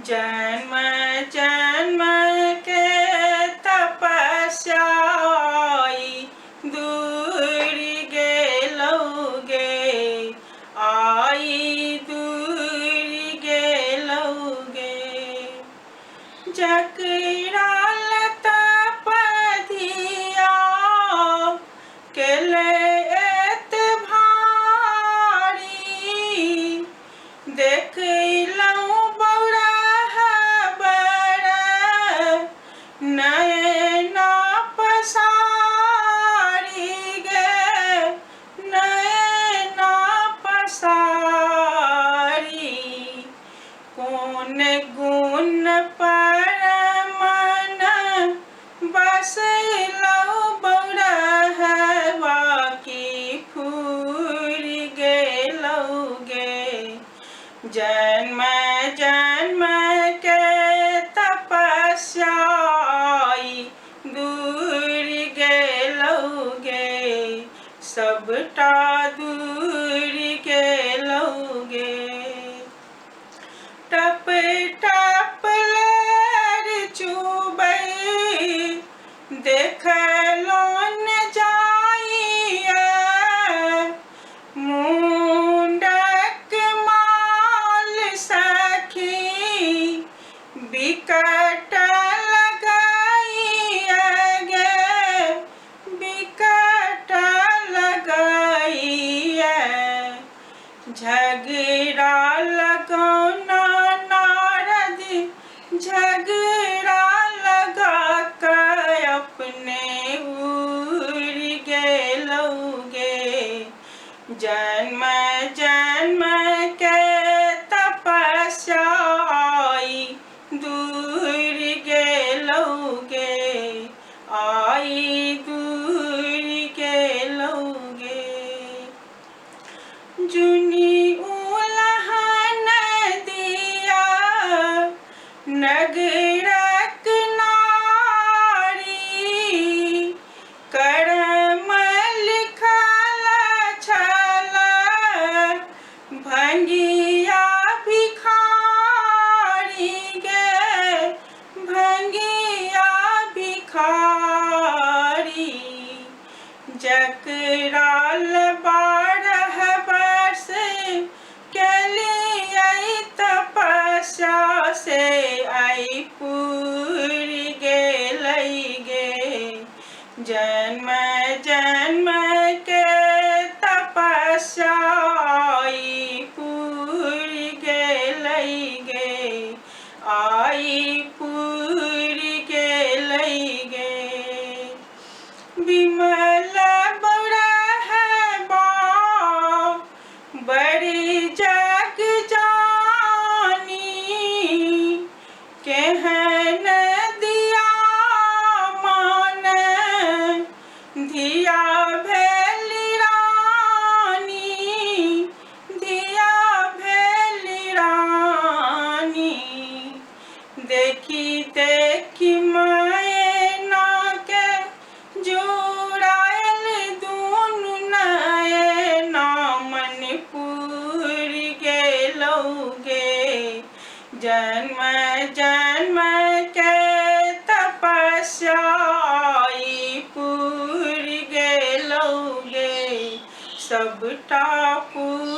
जन्म जन्म के तपस्या दूर गेलौगे आई दूर गेलौगे जकरा तपधिया केले एत भारी देखलौं नयना पसारी गे नयना पसारी कौन गुण पर मन बसलौ बौरहवा की फूर गेलौगे जन्म जन्म के तपस्या दूर गेलौगे सबटा दूर गेलौगे टप टप लेर चुबै देखलौन जाइए मुंडक माल सखी बिकट झगड़ा लगौना नारद झगड़ा लगा कर अपने उड़ गेलौगे जन्म जन्म के तपस्या दूर गेलौगे आई दूर गेलौगे जुनी उलहन दिया नगरक नारी करम लिखल छल भंगिया भिखारी गे भंगिया भिखारी जकरा तपस्या से आई पूर गेलैगे जन्म जन्म के तपस्या पूर गेलैगे आई पूर गेलैगे विमल बौरहवा बड़ी जग केहन दिया मान धिया भेली रानी धिया भेली रानी देखी देखी मैना के जुड़ायल दूनु नयना मन पूर गेलौगे जन्म जन्म के तपस्या पूर गेलौगे सबटा पूर